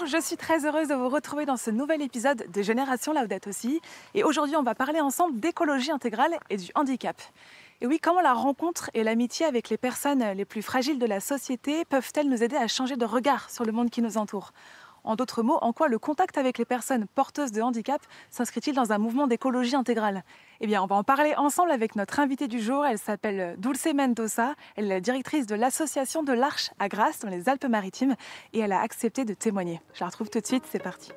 Bonjour, je suis très heureuse de vous retrouver dans ce nouvel épisode de Génération Laudato Si. Et aujourd'hui, on va parler ensemble d'écologie intégrale et du handicap. Et oui, comment la rencontre et l'amitié avec les personnes les plus fragiles de la société peuvent-elles nous aider à changer de regard sur le monde qui nous entoure ? En d'autres mots, en quoi le contact avec les personnes porteuses de handicap s'inscrit-il dans un mouvement d'écologie intégrale ? Eh bien, on va en parler ensemble avec notre invitée du jour. Elle s'appelle Dulce Mendoza. Elle est la directrice de l'association de l'Arche à Grasse dans les Alpes-Maritimes et elle a accepté de témoigner. Je la retrouve tout de suite, c'est parti.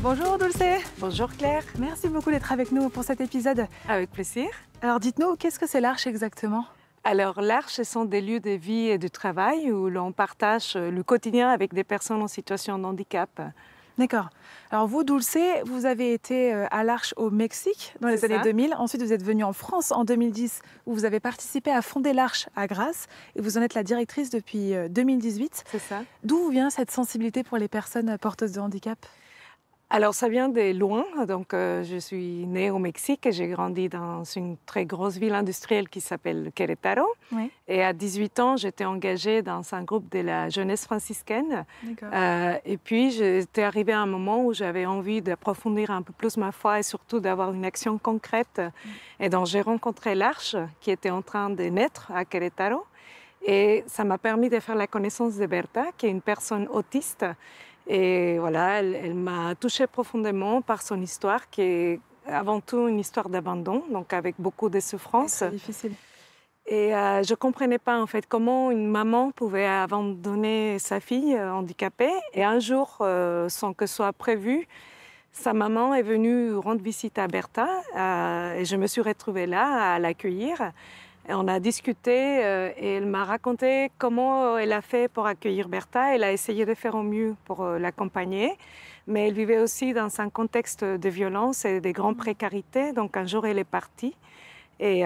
Bonjour Dulce. Bonjour Claire. Merci beaucoup d'être avec nous pour cet épisode. Avec plaisir. Alors dites-nous, qu'est-ce que c'est l'Arche exactement ? Alors l'Arche, ce sont des lieux de vie et de travail où l'on partage le quotidien avec des personnes en situation de handicap. D'accord. Alors vous, Dulce, vous avez été à l'Arche au Mexique dans les années 2000. Ensuite, vous êtes venue en France en 2010 où vous avez participé à fonder l'Arche à Grasse et vous en êtes la directrice depuis 2018. C'est ça. D'où vient cette sensibilité pour les personnes porteuses de handicap ? Alors ça vient de loin. Donc je suis née au Mexique et j'ai grandi dans une très grosse ville industrielle qui s'appelle Querétaro. Oui. Et à 18 ans, j'étais engagée dans un groupe de la jeunesse franciscaine. Et puis j'étais arrivée à un moment où j'avais envie d'approfondir un peu plus ma foi et surtout d'avoir une action concrète. Et donc j'ai rencontré l'Arche qui était en train de naître à Querétaro. Et ça m'a permis de faire la connaissance de Berta, qui est une personne autiste. Et voilà, elle m'a touchée profondément par son histoire, qui est avant tout une histoire d'abandon, donc avec beaucoup de souffrances. C'est difficile. Et je ne comprenais pas en fait comment une maman pouvait abandonner sa fille handicapée. Et un jour, sans que ce soit prévu, sa maman est venue rendre visite à Berta et je me suis retrouvée là à l'accueillir. Et on a discuté et elle m'a raconté comment elle a fait pour accueillir Berta. Elle a essayé de faire au mieux pour l'accompagner, mais elle vivait aussi dans un contexte de violence et de grande précarité. Donc un jour, elle est partie et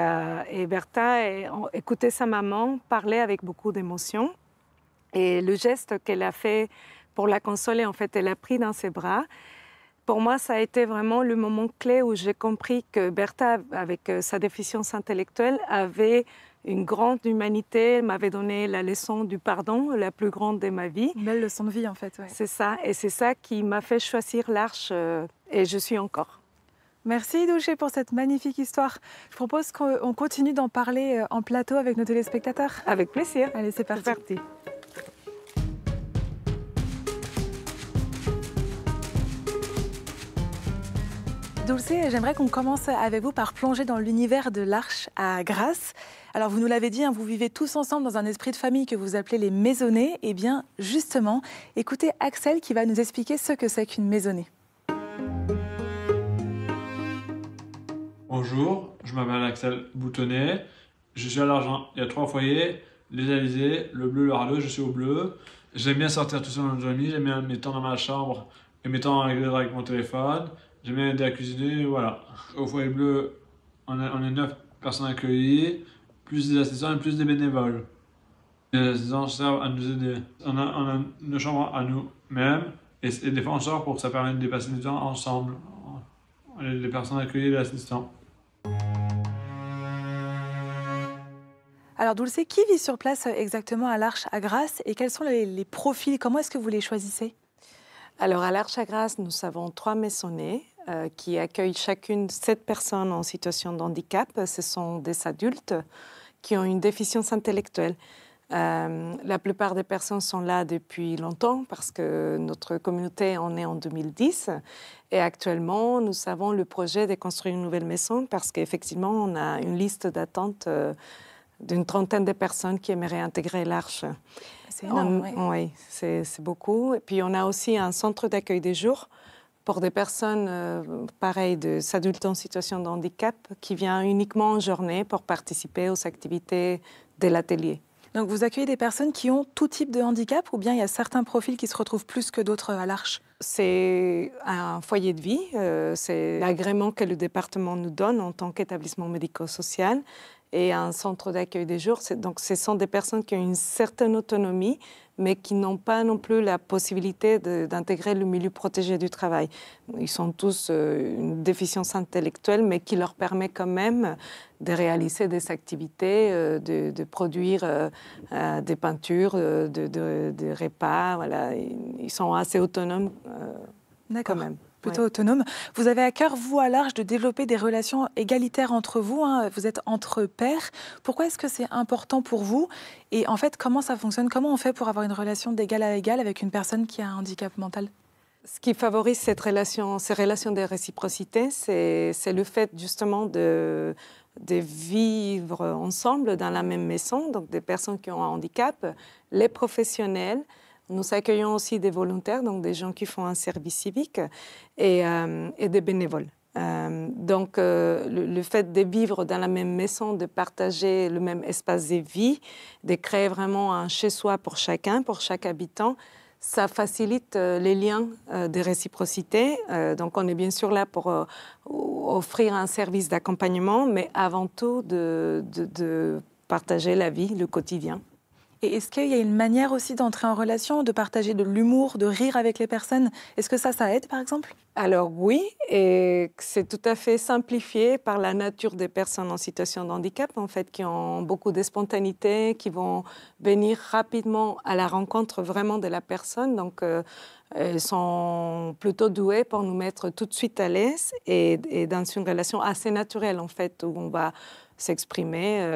Berta écoutait sa maman parler avec beaucoup d'émotion. Et le geste qu'elle a fait pour la consoler, en fait, elle l'a pris dans ses bras. Pour moi, ça a été vraiment le moment clé où j'ai compris que Berta, avec sa déficience intellectuelle, avait une grande humanité. Elle m'avait donné la leçon du pardon, la plus grande de ma vie. Une belle leçon de vie, en fait. Ouais. C'est ça. Et c'est ça qui m'a fait choisir l'Arche. Et je suis encore. Merci Dulce pour cette magnifique histoire. Je propose qu'on continue d'en parler en plateau avec nos téléspectateurs. Avec plaisir. Allez, c'est parti. C'est parti. Dulce, j'aimerais qu'on commence avec vous par plonger dans l'univers de l'Arche à Grasse. Alors, vous nous l'avez dit, vous vivez tous ensemble dans un esprit de famille que vous appelez les maisonnées. Eh bien, justement, écoutez Axel qui va nous expliquer ce que c'est qu'une maisonnée. Bonjour, je m'appelle Axel Boutonnet. Je suis à l'Argent. Il y a 3 foyers, les Alizés, le bleu, le râleux, je suis au bleu. J'aime bien sortir tout seul dans nos amis, j'aime bien mes temps dans ma chambre et mes temps avec mon téléphone. J'aime bien aider à cuisiner, voilà. Au foyer bleu, on est 9 personnes accueillies, plus des assistants et plus des bénévoles. Les assistants servent à nous aider. On a nos chambres à nous-mêmes et des fois on sort pour que ça permette de passer du temps ensemble. Les personnes accueillies et les assistants. Alors Dulce, qui vit sur place exactement à l'Arche à Grasse et quels sont les profils? Comment est-ce que vous les choisissez? Alors à l'Arche à Grasse, nous avons 3 maisonnées qui accueillent chacune 7 personnes en situation de handicap. Ce sont des adultes qui ont une déficience intellectuelle. La plupart des personnes sont là depuis longtemps parce que notre communauté en est en 2010. Et actuellement, nous avons le projet de construire une nouvelle maison parce qu'effectivement, on a une liste d'attente d'une trentaine de personnes qui aimeraient intégrer l'Arche. C'est énorme, oui, c'est beaucoup. Et puis, on a aussi un centre d'accueil des jours pour des personnes, pareil, des adultes en situation de handicap qui viennent uniquement en journée pour participer aux activités de l'atelier. Donc vous accueillez des personnes qui ont tout type de handicap ou bien il y a certains profils qui se retrouvent plus que d'autres à l'Arche? C'est un foyer de vie, c'est l'agrément que le département nous donne en tant qu'établissement médico-social. et un centre d'accueil des jours. Donc, ce sont des personnes qui ont une certaine autonomie, mais qui n'ont pas non plus la possibilité d'intégrer le milieu protégé du travail. Ils sont tous une déficience intellectuelle, mais qui leur permet quand même de réaliser des activités, de produire des peintures, de repas. Voilà. Ils sont assez autonomes quand même. Plutôt autonome. Vous avez à cœur, vous, à l'Arche, de développer des relations égalitaires entre vous. Hein. Vous êtes entre pairs. Pourquoi est-ce que c'est important pour vous? Et en fait, comment ça fonctionne? Comment on fait pour avoir une relation d'égal à égal avec une personne qui a un handicap mental? Ce qui favorise ces relations de réciprocité, c'est le fait justement de vivre ensemble dans la même maison, donc des personnes qui ont un handicap, les professionnels. Nous accueillons aussi des volontaires, donc des gens qui font un service civique, et des bénévoles. Donc, le fait de vivre dans la même maison, de partager le même espace de vie, de créer vraiment un chez-soi pour chacun, pour chaque habitant, ça facilite les liens de réciprocité. Donc, on est bien sûr là pour offrir un service d'accompagnement, mais avant tout de partager la vie, le quotidien. Et est-ce qu'il y a une manière aussi d'entrer en relation, de partager de l'humour, de rire avec les personnes? Est-ce que ça aide, par exemple? Alors oui, et c'est tout à fait simplifié par la nature des personnes en situation de handicap, en fait, qui ont beaucoup de spontanéité, qui vont venir rapidement à la rencontre vraiment de la personne. Donc, elles sont plutôt douées pour nous mettre tout de suite à l'aise et dans une relation assez naturelle, en fait, où on va s'exprimer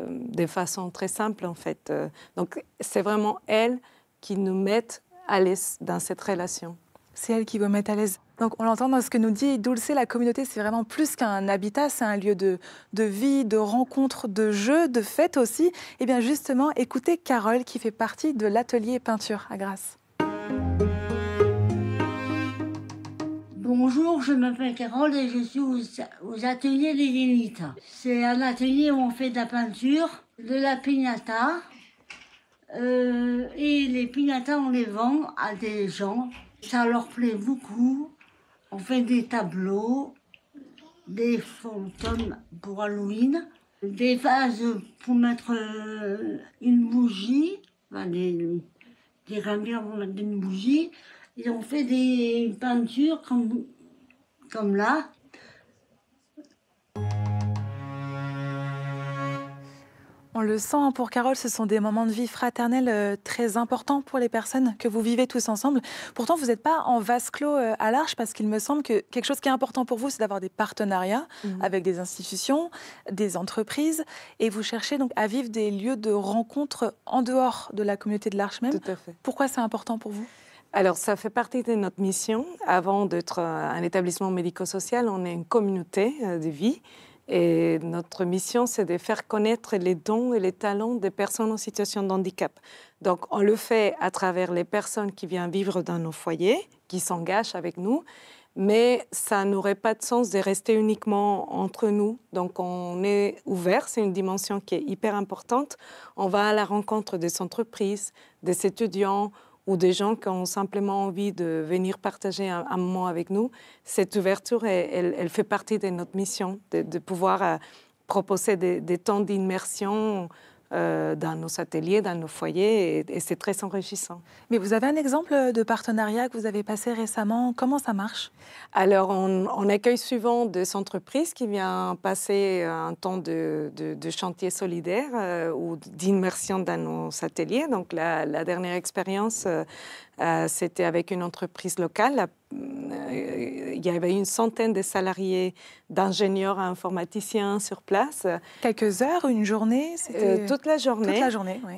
de façon très simple, en fait. Donc, c'est vraiment elles qui nous mettent à l'aise dans cette relation. C'est elles qui vous mettent à l'aise. Donc, on l'entend dans ce que nous dit Dulce, la communauté, c'est vraiment plus qu'un habitat, c'est un lieu de vie, de rencontre, de jeu, de fête aussi. Et bien justement, écoutez Carole qui fait partie de l'atelier peinture à Grasse. Bonjour, je m'appelle Carole et je suis aux ateliers des Zéniths. C'est un atelier où on fait de la peinture, de la piñata. Et les piñatas, on les vend à des gens. Ça leur plaît beaucoup. On fait des tableaux, des fantômes pour Halloween, des vases pour mettre une bougie, enfin des rambières pour mettre une bougie. Et on fait des peintures comme là. On le sent, hein, pour Carole, ce sont des moments de vie fraternels très importants pour les personnes que vous vivez tous ensemble. Pourtant, vous n'êtes pas en vase clos à l'Arche parce qu'il me semble que quelque chose qui est important pour vous, c'est d'avoir des partenariats avec des institutions, des entreprises. Et vous cherchez donc à vivre des lieux de rencontre en dehors de la communauté de l'Arche même. Tout à fait. Pourquoi c'est important pour vous ? Alors, ça fait partie de notre mission. Avant d'être un établissement médico-social, on est une communauté de vie. Et notre mission, c'est de faire connaître les dons et les talents des personnes en situation de handicap. Donc, on le fait à travers les personnes qui viennent vivre dans nos foyers, qui s'engagent avec nous. Mais ça n'aurait pas de sens de rester uniquement entre nous. Donc, on est ouvert, c'est une dimension qui est hyper importante. On va à la rencontre des entreprises, des étudiants, ou des gens qui ont simplement envie de venir partager un moment avec nous. Cette ouverture, elle fait partie de notre mission, de pouvoir proposer des temps d'immersion dans nos ateliers, dans nos foyers, et c'est très enrichissant. Mais vous avez un exemple de partenariat que vous avez passé récemment? Comment ça marche? Alors, on accueille souvent des entreprises qui viennent passer un temps de chantier solidaire ou d'immersion dans nos ateliers. Donc, la dernière expérience, c'était avec une entreprise locale. Il y avait une centaine de salariés, d'ingénieurs informaticiens sur place. Quelques heures, une journée? Toute la journée. Toute la journée, oui.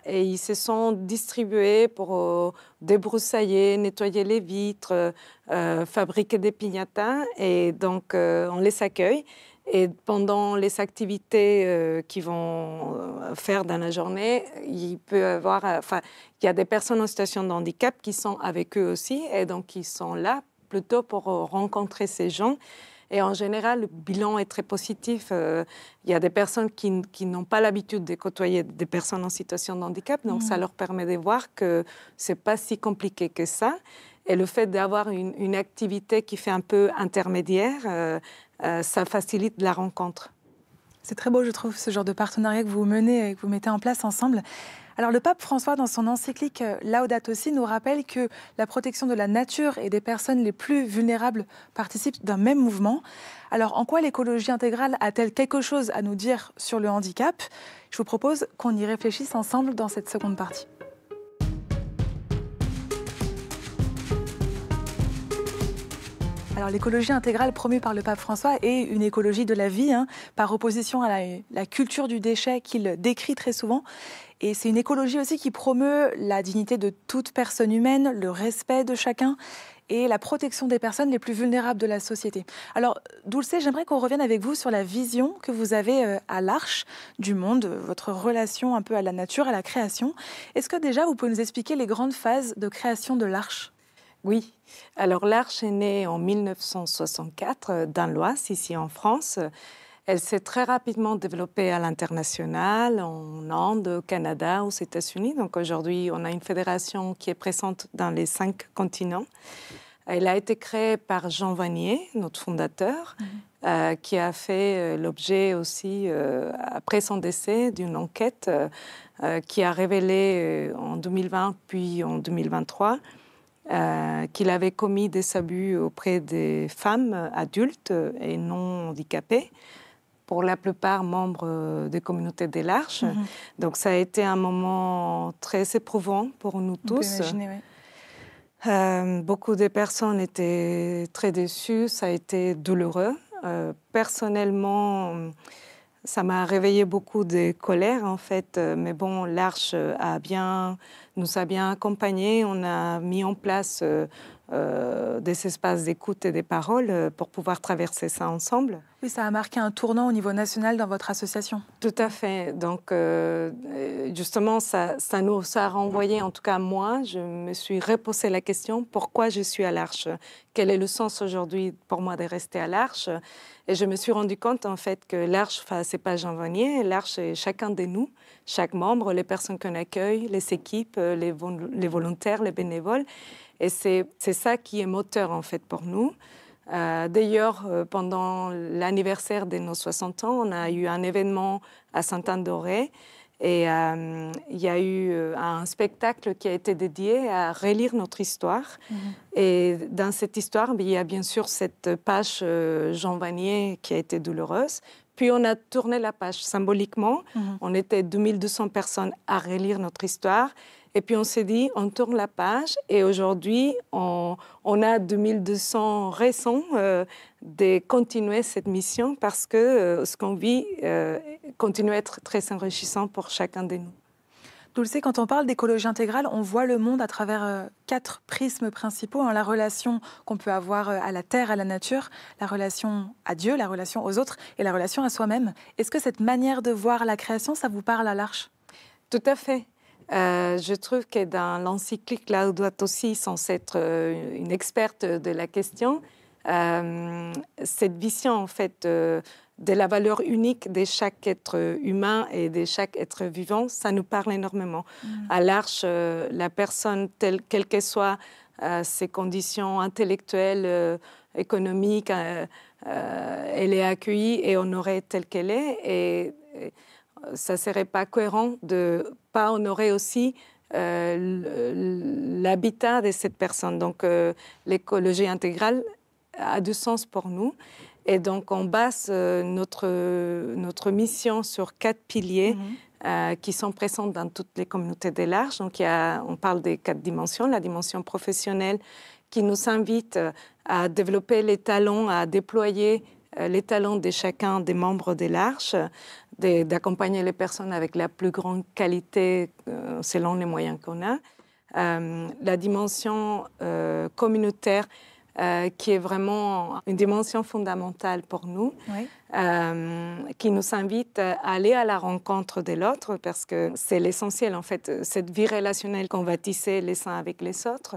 Et ils se sont distribués pour débroussailler, nettoyer les vitres, fabriquer des piñatas. Et donc, on les accueille. Et pendant les activités qu'ils vont faire dans la journée, il y a des personnes en situation de handicap qui sont avec eux aussi, et donc ils sont là plutôt pour rencontrer ces gens. Et en général, le bilan est très positif. Il y a des personnes qui n'ont pas l'habitude de côtoyer des personnes en situation de handicap, donc ça leur permet de voir que c'est pas si compliqué que ça. Et le fait d'avoir une activité qui fait un peu intermédiaire, ça facilite la rencontre. C'est très beau, je trouve, ce genre de partenariat que vous menez et que vous mettez en place ensemble. Alors, le pape François, dans son encyclique Laudato Si, nous rappelle que la protection de la nature et des personnes les plus vulnérables participent d'un même mouvement. Alors, en quoi l'écologie intégrale a-t-elle quelque chose à nous dire sur le handicap? Je vous propose qu'on y réfléchisse ensemble dans cette seconde partie. Alors l'écologie intégrale promue par le pape François est une écologie de la vie, par opposition à la culture du déchet qu'il décrit très souvent. Et c'est une écologie aussi qui promeut la dignité de toute personne humaine, le respect de chacun et la protection des personnes les plus vulnérables de la société. Alors, Dulce, j'aimerais qu'on revienne avec vous sur la vision que vous avez à l'Arche du monde, votre relation un peu à la nature, à la création. Est-ce que déjà, vous pouvez nous expliquer les grandes phases de création de l'Arche ? Oui, alors l'Arche est née en 1964 dans l'Oise, ici en France. Elle s'est très rapidement développée à l'international, en Inde, au Canada, aux États-Unis. Donc aujourd'hui, on a une fédération qui est présente dans les 5 continents. Elle a été créée par Jean Vanier, notre fondateur, qui a fait l'objet aussi, après son décès, d'une enquête qui a révélé en 2020 puis en 2023 qu'il avait commis des abus auprès des femmes adultes et non handicapées, pour la plupart membres des communautés de l'Arche. Donc ça a été un moment très éprouvant pour nous tous. On peut imaginer, oui. Beaucoup de personnes étaient très déçues, ça a été douloureux. Personnellement, ça m'a réveillé beaucoup de colère, en fait. Mais bon, l'Arche nous a bien accompagnés. On a mis en place des espaces d'écoute et des paroles pour pouvoir traverser ça ensemble. Oui, ça a marqué un tournant au niveau national dans votre association. Tout à fait. Donc, justement, ça nous a renvoyé, en tout cas moi, je me suis reposé la question, pourquoi je suis à l'Arche? Quel est le sens aujourd'hui pour moi de rester à l'Arche? Et je me suis rendu compte, en fait, que l'Arche, c'est pas Jean Vanier, l'Arche, c'est chacun de nous, chaque membre, les personnes qu'on accueille, les équipes, les volontaires, les bénévoles. Et c'est ça qui est moteur, en fait, pour nous. D'ailleurs, pendant l'anniversaire de nos 60 ans, on a eu un événement à Saint-Anne-d'Auray et il y a eu un spectacle qui a été dédié à relire notre histoire. Et dans cette histoire, il y a bien sûr cette page Jean Vanier qui a été douloureuse. Puis on a tourné la page symboliquement. On était 2200 personnes à relire notre histoire. Et puis on s'est dit, on tourne la page et aujourd'hui, on a 2200 raisons de continuer cette mission parce que ce qu'on vit continue à être très enrichissant pour chacun de nous. Dulce, quand on parle d'écologie intégrale, on voit le monde à travers 4 prismes principaux. La relation qu'on peut avoir à la terre, à la nature, la relation à Dieu, la relation aux autres et la relation à soi-même. Est-ce que cette manière de voir la création, ça vous parle à l'Arche? Tout à fait. Je trouve que dans l'encyclique Laudato Si, sans être une experte de la question, cette vision en fait de la valeur unique de chaque être humain et de chaque être vivant, ça nous parle énormément. À l'Arche, la personne, quelles que soient ses conditions intellectuelles, économiques, elle est accueillie et honorée telle qu'elle est. Et ça ne serait pas cohérent de ne pas honorer aussi l'habitat de cette personne. Donc, l'écologie intégrale a du sens pour nous. Et donc, on base notre mission sur 4 piliers qui sont présents dans toutes les communautés de l'Arche. Donc, on parle des 4 dimensions. La dimension professionnelle qui nous invite à développer les talents, à déployer les talents de chacun des membres de l'Arche, d'accompagner les personnes avec la plus grande qualité selon les moyens qu'on a. La dimension communautaire, qui est vraiment une dimension fondamentale pour nous, qui nous invite à aller à la rencontre de l'autre, parce que c'est l'essentiel, en fait, cette vie relationnelle qu'on va tisser les uns avec les autres.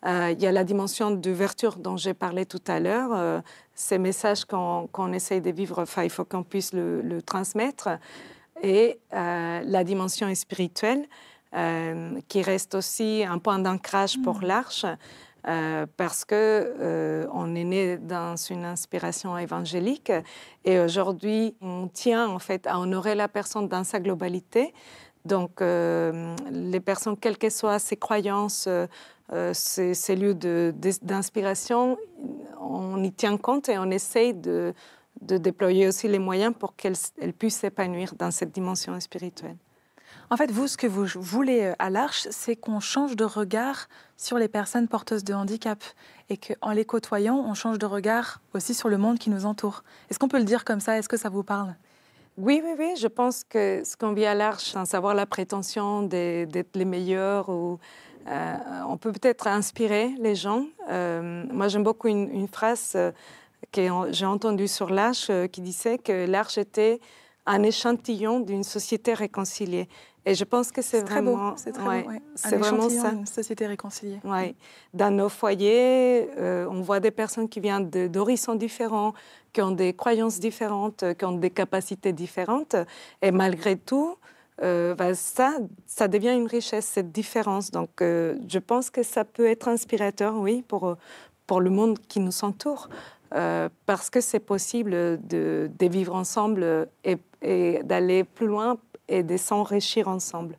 Il y a la dimension d'ouverture dont j'ai parlé tout à l'heure. Ces messages qu'on essaye de vivre, il faut qu'on puisse le transmettre. Et la dimension spirituelle, qui reste aussi un point d'ancrage pour l'Arche. parce que on est né dans une inspiration évangélique et aujourd'hui, on tient en fait à honorer la personne dans sa globalité. Donc, les personnes, quelles que soient ses croyances, ces lieux d'inspiration, on y tient compte et on essaye de déployer aussi les moyens pour qu'elles puissent s'épanouir dans cette dimension spirituelle. En fait, vous, ce que vous voulez à l'Arche, c'est qu'on change de regard sur les personnes porteuses de handicap et qu'en les côtoyant, on change de regard aussi sur le monde qui nous entoure. Est-ce qu'on peut le dire comme ça? Est-ce que ça vous parle? Oui, je pense que ce qu'on vit à l'Arche, sans avoir la prétention d'être les meilleurs, on peut peut-être inspirer les gens. Moi, j'aime beaucoup une phrase que j'ai entendue sur l'Arche qui disait que l'Arche était un échantillon d'une société réconciliée. Et je pense que c'est vraiment... Très beau, c'est très beau, ouais. C'est vraiment ça. Une société réconciliée. Ouais. Dans nos foyers, on voit des personnes qui viennent d'horizons différents, qui ont des croyances différentes, qui ont des capacités différentes. Et malgré tout, ça devient une richesse, cette différence. Donc, je pense que ça peut être inspirateur, oui, pour le monde qui nous entoure. Parce que c'est possible de vivre ensemble et d'aller plus loin et de s'enrichir ensemble.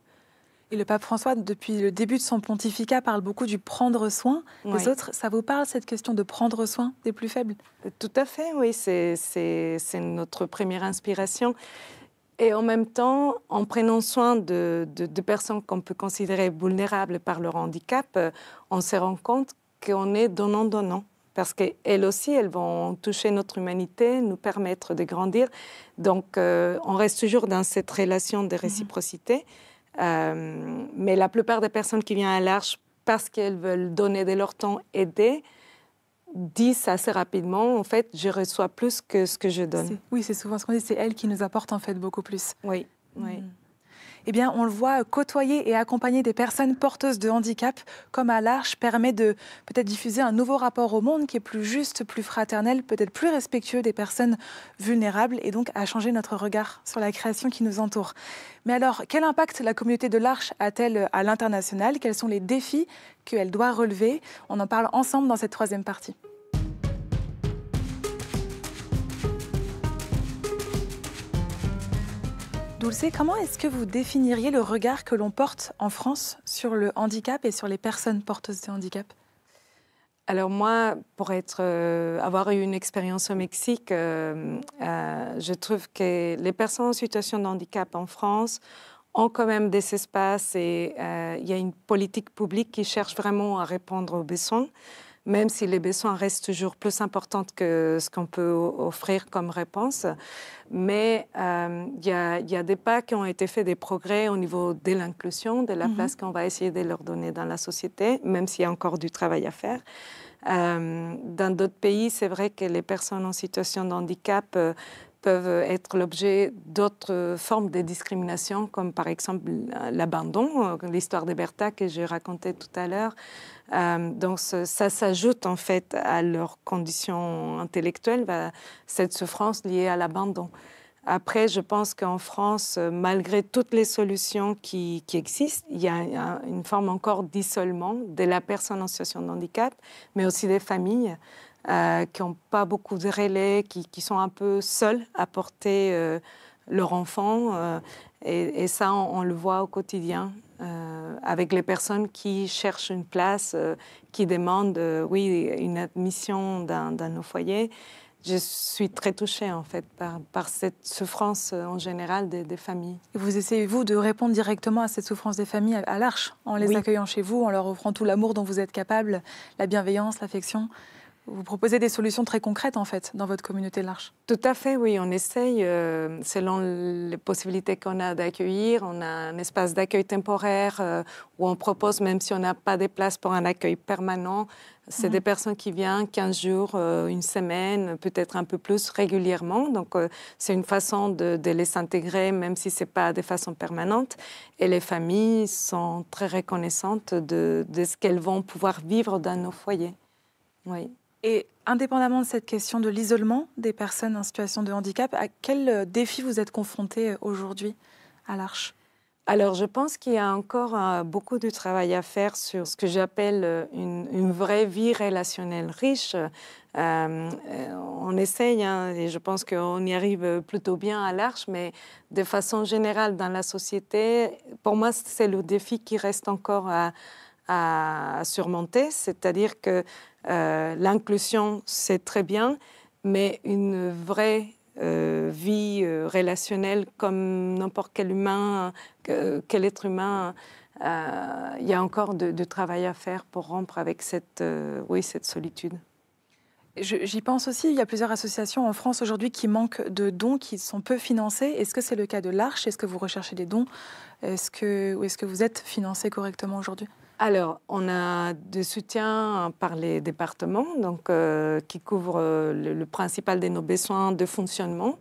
Et le pape François, depuis le début de son pontificat, parle beaucoup du prendre soin des autres. Ça vous parle, cette question de prendre soin des plus faibles? Tout à fait, oui. C'est notre première inspiration. Et en même temps, en prenant soin de personnes qu'on peut considérer vulnérables par leur handicap, on se rend compte qu'on est donnant-donnant. Parce qu'elles aussi, elles vont toucher notre humanité, nous permettre de grandir. Donc, on reste toujours dans cette relation de réciprocité. Mais la plupart des personnes qui viennent à l'Arche, parce qu'elles veulent donner de leur temps, aider, disent assez rapidement, en fait, je reçois plus que ce que je donne. Oui, c'est souvent ce qu'on dit, c'est elles qui nous apportent en fait beaucoup plus. Oui. Eh bien, on le voit, côtoyer et accompagner des personnes porteuses de handicap, comme à l'Arche, permet de peut-être diffuser un nouveau rapport au monde qui est plus juste, plus fraternel, peut-être plus respectueux des personnes vulnérables et donc à changer notre regard sur la création qui nous entoure. Mais alors, quel impact la communauté de l'Arche a-t-elle à l'international? Quels sont les défis qu'elle doit relever? On en parle ensemble dans cette troisième partie. Dulce, comment est-ce que vous définiriez le regard que l'on porte en France sur le handicap et sur les personnes porteuses de handicap? Alors moi, pour avoir eu une expérience au Mexique, je trouve que les personnes en situation de handicap en France ont quand même des espaces et il y a une politique publique qui cherche vraiment à répondre aux besoins, même si les besoins restent toujours plus importants que ce qu'on peut offrir comme réponse. Mais il y a des pas qui ont été faits, des progrès au niveau de l'inclusion, de la place qu'on va essayer de leur donner dans la société, même s'il y a encore du travail à faire. Dans d'autres pays, c'est vrai que les personnes en situation de handicap peuvent être l'objet d'autres formes de discrimination, comme par exemple l'abandon, l'histoire de Bertha que j'ai racontée tout à l'heure. Donc ça s'ajoute en fait à leurs conditions intellectuelles, cette souffrance liée à l'abandon. Après, je pense qu'en France, malgré toutes les solutions qui existent, il y a une forme encore d'isolement de la personne en situation de handicap, mais aussi des familles qui n'ont pas beaucoup de relais, qui sont un peu seules à porter leur enfant. Et ça, on le voit au quotidien avec les personnes qui cherchent une place, qui demandent, une admission dans nos foyers. Je suis très touchée, en fait, par cette souffrance en général des familles. Et vous essayez, vous, de répondre directement à cette souffrance des familles à l'Arche, en les accueillant chez vous, en leur offrant tout l'amour dont vous êtes capable, la bienveillance, l'affection. Vous proposez des solutions très concrètes, en fait, dans votre communauté de l'Arche. Tout à fait, oui. On essaye, selon les possibilités qu'on a d'accueillir. On a un espace d'accueil temporaire où on propose, même si on n'a pas de place pour un accueil permanent, c'est des personnes qui viennent 15 jours, une semaine, peut-être un peu plus régulièrement. Donc, c'est une façon de les intégrer, même si ce n'est pas de façon permanente. Et les familles sont très reconnaissantes de ce qu'elles vont pouvoir vivre dans nos foyers. Oui. Et indépendamment de cette question de l'isolement des personnes en situation de handicap, à quel défi vous êtes confrontés aujourd'hui à l'Arche? Alors, je pense qu'il y a encore beaucoup de travail à faire sur ce que j'appelle une vraie vie relationnelle riche. On essaye, hein, et je pense qu'on y arrive plutôt bien à l'Arche, mais de façon générale dans la société, pour moi, c'est le défi qui reste encore à surmonter. C'est-à-dire que l'inclusion, c'est très bien, mais une vraie vie relationnelle comme n'importe quel humain, quel être humain, il y a encore de travail à faire pour rompre avec cette solitude. J'y pense aussi, il y a plusieurs associations en France aujourd'hui qui manquent de dons, qui sont peu financées. Est-ce que c'est le cas de l'Arche? Est-ce que vous recherchez des dons? Ou est-ce que vous êtes financé correctement aujourd'hui? Alors, on a des soutiens par les départements, donc, qui couvrent le principal de nos besoins de fonctionnement.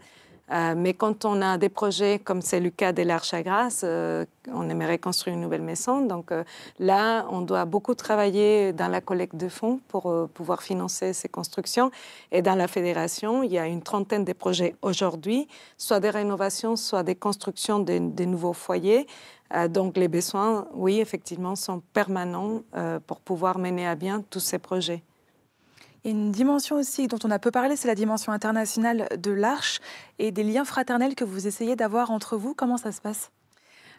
Mais quand on a des projets, comme c'est le cas de l'Arche à Grasse, on aimerait construire une nouvelle maison. Donc là, on doit beaucoup travailler dans la collecte de fonds pour pouvoir financer ces constructions. Et dans la fédération, il y a une trentaine de projets aujourd'hui, soit des rénovations, soit des constructions de nouveaux foyers. Donc les besoins, oui, effectivement, sont permanents pour pouvoir mener à bien tous ces projets. Et une dimension aussi dont on a peu parlé, c'est la dimension internationale de l'Arche et des liens fraternels que vous essayez d'avoir entre vous. Comment ça se passe?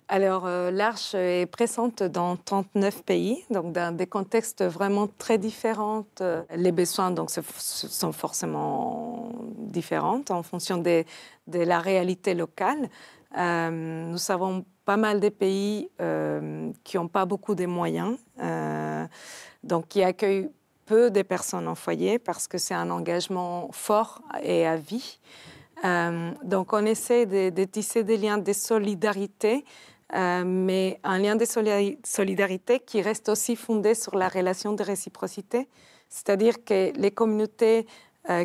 Alors, l'Arche est présente dans 39 pays, donc dans des contextes vraiment très différents. Les besoins donc, sont forcément différents en fonction de la réalité locale. Nous savons pas mal de pays qui n'ont pas beaucoup de moyens, donc qui accueillent peu de personnes en foyer parce que c'est un engagement fort et à vie. Donc, on essaie de tisser des liens de solidarité, mais un lien de solidarité qui reste aussi fondé sur la relation de réciprocité. C'est-à-dire que les communautés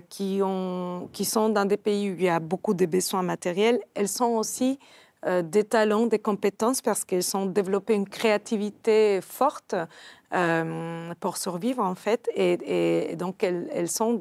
qui sont dans des pays où il y a beaucoup de besoins matériels, elles sont aussi des talents, des compétences parce qu'elles ont développé une créativité forte pour survivre en fait et donc elles sont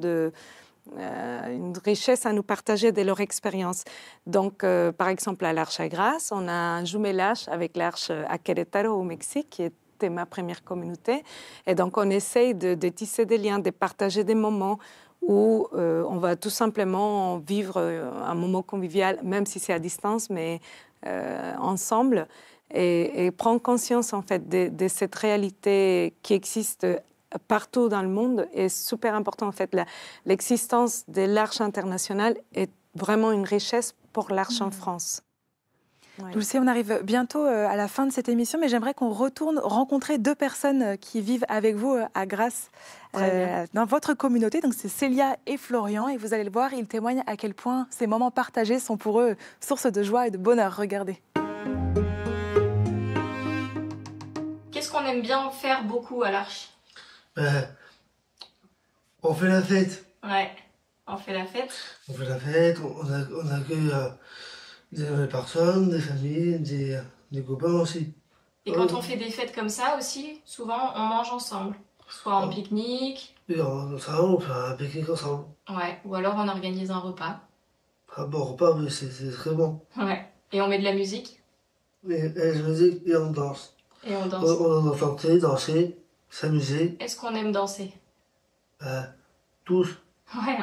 une richesse à nous partager de leur expérience. Donc par exemple à l'Arche à Grasse, on a un jumelage avec l'Arche à Querétaro au Mexique qui était ma première communauté et donc on essaye de tisser des liens, de partager des moments où on va tout simplement vivre un moment convivial, même si c'est à distance, mais ensemble, et prendre conscience en fait de cette réalité qui existe partout dans le monde est super important. En fait, l'existence de l'Arche internationale est vraiment une richesse pour l'Arche en France. Ouais. Je le sais, on arrive bientôt à la fin de cette émission, mais j'aimerais qu'on retourne rencontrer deux personnes qui vivent avec vous à Grasse, dans votre communauté. Donc c'est Célia et Florian, et vous allez le voir, ils témoignent à quel point ces moments partagés sont pour eux source de joie et de bonheur. Regardez. Qu'est-ce qu'on aime bien faire beaucoup à l'Arche? On fait la fête. Ouais, on fait la fête. On fait la fête, on accueille des nouvelles personnes, des familles, des copains aussi. Et quand on fait des fêtes comme ça aussi, souvent on mange ensemble. Soit en pique-nique. Et ensemble, on fait un pique-nique ensemble. Ouais, ou alors on organise un repas. Un bon repas, mais c'est très bon. Ouais, et on met de la musique. Et la musique, et on danse. Et on danse. On entend chanter, danser, s'amuser. Est-ce qu'on aime danser? Tous. Ouais.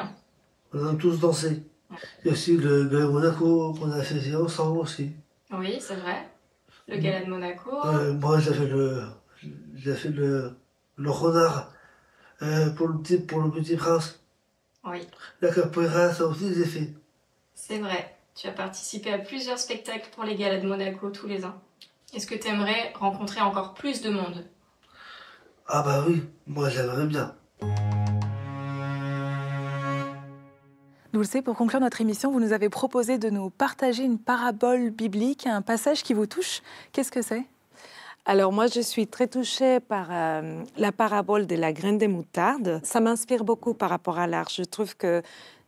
On aime tous danser. Il y a aussi le Gala de Monaco qu'on a fait ensemble aussi. Oui, c'est vrai. Le Gala de Monaco. Moi, j'ai fait le renard pour le petit prince. Oui. La capoeira, ça aussi, j'ai fait. C'est vrai. Tu as participé à plusieurs spectacles pour les Galas de Monaco tous les ans. Est-ce que tu aimerais rencontrer encore plus de monde? Ah bah oui, moi j'aimerais bien. Dulce, pour conclure notre émission, vous nous avez proposé de nous partager une parabole biblique, un passage qui vous touche. Qu'est-ce que c'est? Alors moi, je suis très touchée par la parabole de la graine de moutarde. Ça m'inspire beaucoup par rapport à l'Arche. Je trouve que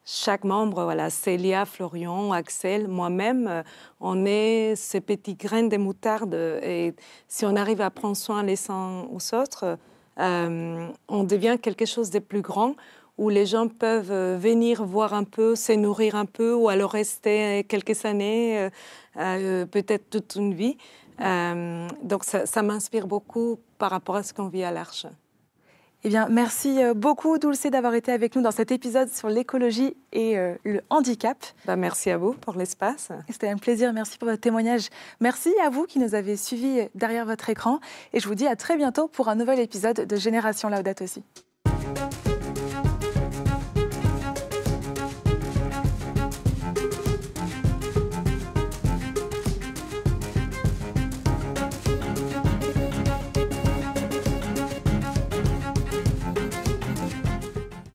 chaque membre, voilà, Célia, Florian, Axel, moi-même, on est ces petits graines de moutarde. Et si on arrive à prendre soin les uns aux autres, on devient quelque chose de plus grand, où les gens peuvent venir voir un peu, se nourrir un peu, ou alors rester quelques années, peut-être toute une vie. Donc ça m'inspire beaucoup par rapport à ce qu'on vit à l'Arche. Eh bien, merci beaucoup, Dulce, d'avoir été avec nous dans cet épisode sur l'écologie et le handicap. Merci à vous pour l'espace. C'était un plaisir. Merci pour votre témoignage. Merci à vous qui nous avez suivis derrière votre écran. Et je vous dis à très bientôt pour un nouvel épisode de Génération Laudato Si.